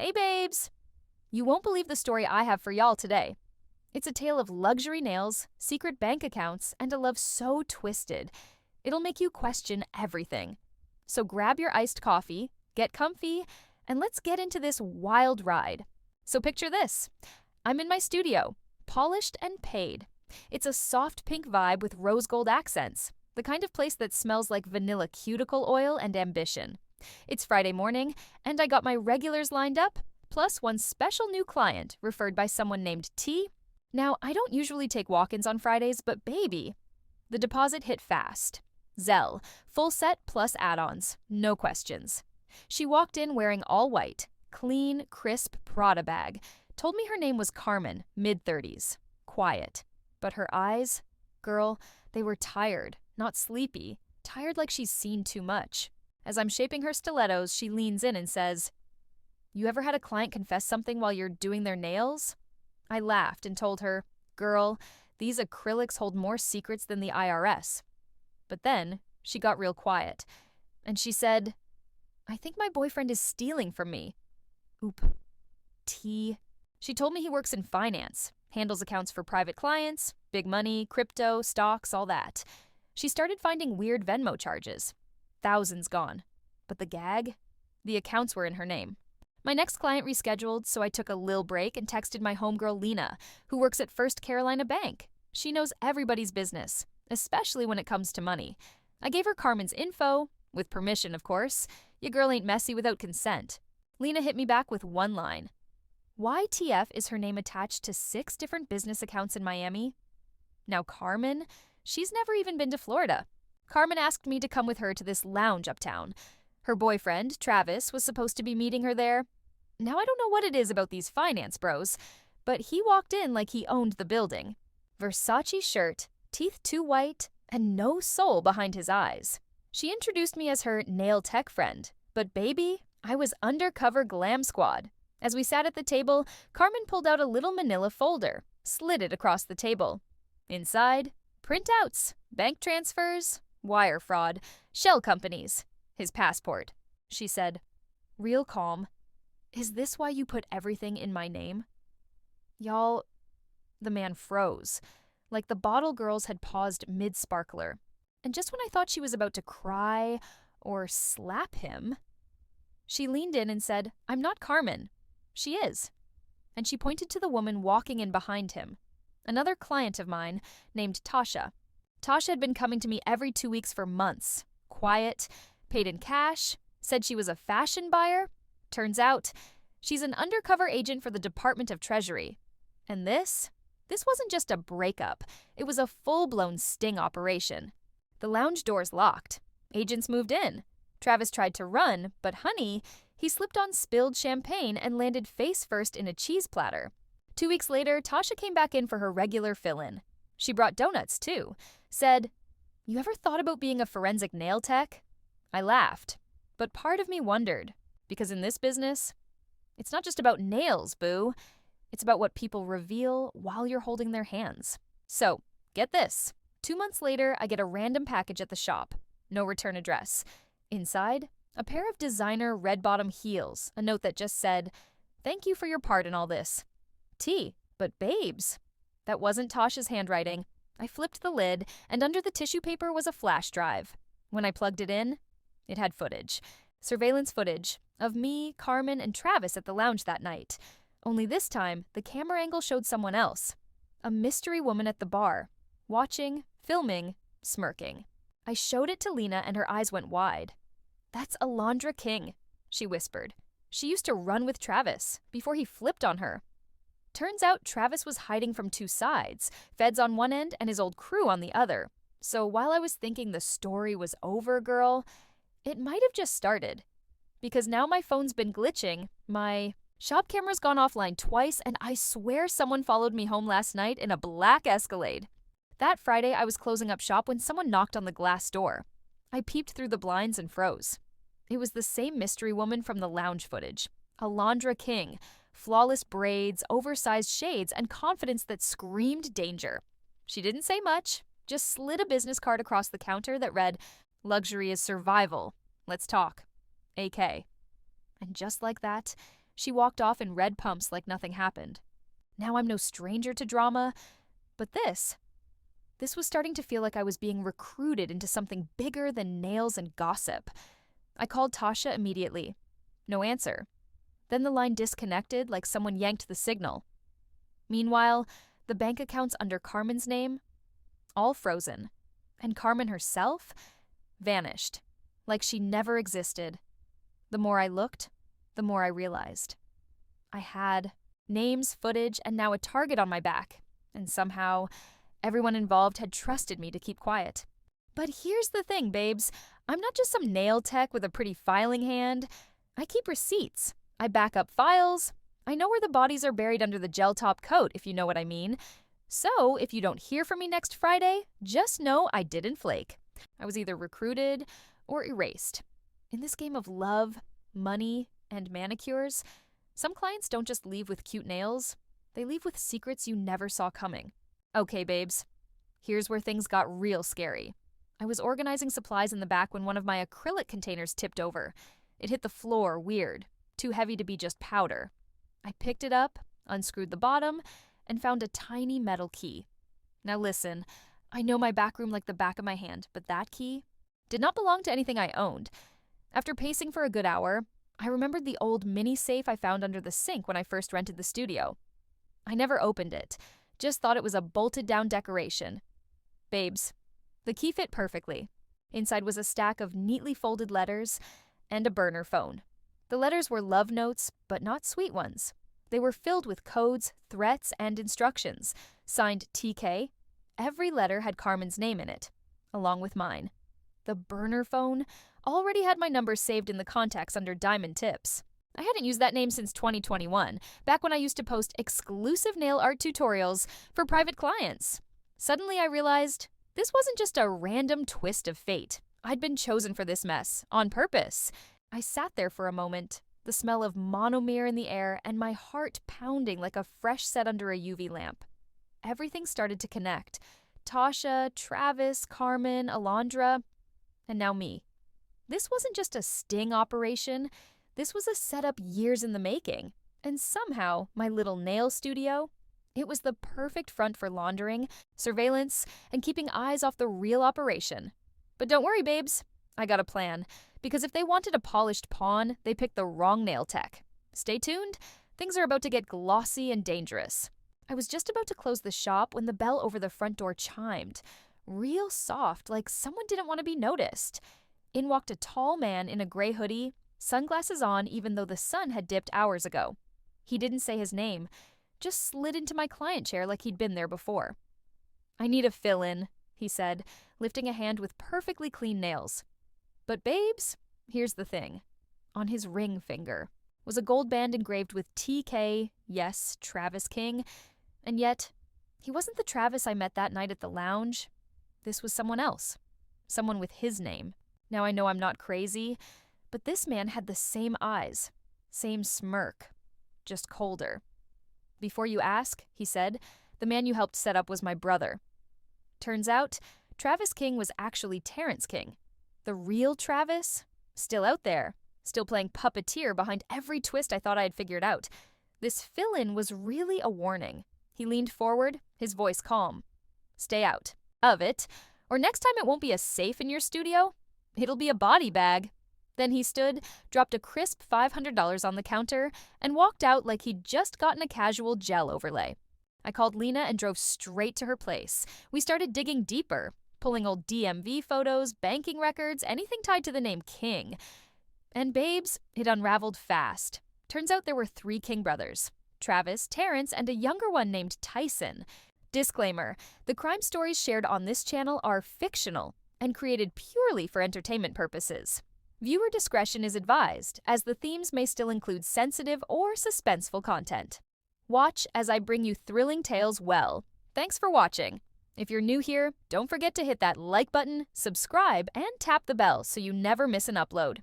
Hey babes! You won't believe the story I have for y'all today. It's a tale of luxury nails, secret bank accounts, and a love so twisted, it'll make you question everything. So grab your iced coffee, get comfy, and let's get into this wild ride. So picture this. I'm in my studio, polished and paid. It's a soft pink vibe with rose gold accents, the kind of place that smells like vanilla cuticle oil and ambition. It's Friday morning, and I got my regulars lined up, plus one special new client referred by someone named T. Now, I don't usually take walk-ins on Fridays, but baby, the deposit hit fast. Zelle, full set plus add-ons, no questions. She walked in wearing all white, clean, crisp Prada bag, told me her name was Carmen, mid-30s, quiet. But her eyes, girl, they were tired, not sleepy, tired like she's seen too much. As I'm shaping her stilettos, she leans in and says, "You ever had a client confess something while you're doing their nails?" I laughed and told her, "Girl, these acrylics hold more secrets than the IRS." But then she got real quiet, and she said, "I think my boyfriend is stealing from me." Oop. T. She told me he works in finance, handles accounts for private clients, big money, crypto, stocks, all that. She started finding weird Venmo charges. Thousands gone. But the gag? The accounts were in her name. My next client rescheduled, so I took a lil break and texted my homegirl Lena, who works at First Carolina Bank. She knows everybody's business, especially when it comes to money. I gave her Carmen's info, with permission, of course. Your girl ain't messy without consent. Lena hit me back with one line. "Why TF is her name attached to 6 different business accounts in Miami?" Now Carmen, she's never even been to Florida. Carmen asked me to come with her to this lounge uptown. Her boyfriend, Travis, was supposed to be meeting her there. Now I don't know what it is about these finance bros, but he walked in like he owned the building. Versace shirt, teeth too white, and no soul behind his eyes. She introduced me as her nail tech friend, but baby, I was undercover glam squad. As we sat at the table, Carmen pulled out a little manila folder, slid it across the table. Inside, printouts, bank transfers, wire fraud, shell companies, his passport. She said, real calm, "Is this why you put everything in my name?" Y'all, the man froze, like the bottle girls had paused mid-sparkler. And just when I thought she was about to cry or slap him, she leaned in and said, "I'm not Carmen." She is. And she pointed to the woman walking in behind him, another client of mine named Tasha. Tasha had been coming to me every 2 weeks for months. Quiet, paid in cash, said she was a fashion buyer. Turns out, she's an undercover agent for the Department of Treasury. And this wasn't just a breakup. It was a full-blown sting operation. The lounge doors locked. Agents moved in. Travis tried to run, but honey, he slipped on spilled champagne and landed face first in a cheese platter. 2 weeks later, Tasha came back in for her regular fill-in. She brought donuts, too. Said, "You ever thought about being a forensic nail tech?" I laughed, but part of me wondered, because in this business, it's not just about nails, boo. It's about what people reveal while you're holding their hands. So, get this. 2 months later, I get a random package at the shop. No return address. Inside, a pair of designer red-bottom heels, a note that just said, "Thank you for your part in all this." T, but babes. That wasn't Tasha's handwriting. I flipped the lid, and under the tissue paper was a flash drive. When I plugged it in, it had footage. Surveillance footage of me, Carmen, and Travis at the lounge that night. Only this time, the camera angle showed someone else. A mystery woman at the bar. Watching, filming, smirking. I showed it to Lena and her eyes went wide. "That's Alondra King," she whispered. "She used to run with Travis before he flipped on her." Turns out Travis was hiding from 2 sides, feds on one end and his old crew on the other. So while I was thinking the story was over, girl, it might have just started. Because now my phone's been glitching, my shop camera's gone offline twice, and I swear someone followed me home last night in a black Escalade. That Friday, I was closing up shop when someone knocked on the glass door. I peeped through the blinds and froze. It was the same mystery woman from the lounge footage, Alondra King. Flawless braids, oversized shades, and confidence that screamed danger. She didn't say much, just slid a business card across the counter that read, "Luxury is survival. Let's talk. AK." And just like that, She walked off in red pumps like nothing happened. Now I'm no stranger to drama, but this was starting to feel like I was being recruited into something bigger than nails and gossip. I called Tasha immediately. No answer. Then the line disconnected like someone yanked the signal. Meanwhile, the bank accounts under Carmen's name, all frozen. And Carmen herself vanished, like she never existed. The more I looked, the more I realized. I had names, footage, and now a target on my back. And somehow, everyone involved had trusted me to keep quiet. But here's the thing, babes. I'm not just some nail tech with a pretty filing hand. I keep receipts. I back up files. I know where the bodies are buried under the gel top coat, if you know what I mean. So, if you don't hear from me next Friday, just know I didn't flake. I was either recruited or erased. In this game of love, money, and manicures, some clients don't just leave with cute nails. They leave with secrets you never saw coming. Okay, babes. Here's where things got real scary. I was organizing supplies in the back when one of my acrylic containers tipped over. It hit the floor weird, too heavy to be just powder. I picked it up, unscrewed the bottom, and found a tiny metal key. Now listen, I know my back room like the back of my hand, but that key did not belong to anything I owned. After pacing for a good hour, I remembered the old mini safe I found under the sink when I first rented the studio. I never opened it, just thought it was a bolted-down decoration. Babes, the key fit perfectly. Inside was a stack of neatly folded letters and a burner phone. The letters were love notes, but not sweet ones. They were filled with codes, threats, and instructions, signed TK. Every letter had Carmen's name in it, along with mine. The burner phone already had my number saved in the contacts under Diamond Tips. I hadn't used that name since 2021, back when I used to post exclusive nail art tutorials for private clients. Suddenly I realized this wasn't just a random twist of fate. I'd been chosen for this mess, on purpose. I sat there for a moment, the smell of monomer in the air and my heart pounding like a fresh set under a UV lamp. Everything started to connect. Tasha, Travis, Carmen, Alondra, and now me. This wasn't just a sting operation. This was a setup years in the making. And somehow, my little nail studio, it was the perfect front for laundering, surveillance, and keeping eyes off the real operation. But don't worry, babes. I got a plan. Because if they wanted a polished pawn, they picked the wrong nail tech. Stay tuned. Things are about to get glossy and dangerous. I was just about to close the shop when the bell over the front door chimed. Real soft, like someone didn't want to be noticed. In walked a tall man in a gray hoodie, sunglasses on even though the sun had dipped hours ago. He didn't say his name, just slid into my client chair like he'd been there before. "I need a fill-in," he said, lifting a hand with perfectly clean nails. But babes, here's the thing. On his ring finger was a gold band engraved with TK, yes, Travis King, and yet he wasn't the Travis I met that night at the lounge. This was someone else, someone with his name. Now I know I'm not crazy, but this man had the same eyes, same smirk, just colder. "Before you ask," he said, "the man you helped set up was my brother." Turns out, Travis King was actually Terrence King. The real Travis? Still out there, still playing puppeteer behind every twist I thought I had figured out. This fill-in was really a warning. He leaned forward, his voice calm. "Stay out of it, or next time it won't be a safe in your studio. It'll be a body bag." Then he stood, dropped a crisp $500 on the counter, and walked out like he'd just gotten a casual gel overlay. I called Lena and drove straight to her place. We started digging deeper, pulling old DMV photos, banking records, anything tied to the name King. And babes, it unraveled fast. Turns out there were 3 King brothers: Travis, Terrence, and a younger one named Tyson. Disclaimer, the crime stories shared on this channel are fictional and created purely for entertainment purposes. Viewer discretion is advised, as the themes may still include sensitive or suspenseful content. Watch as I bring you thrilling tales well. Thanks for watching. If you're new here, don't forget to hit that like button, subscribe, and tap the bell so you never miss an upload.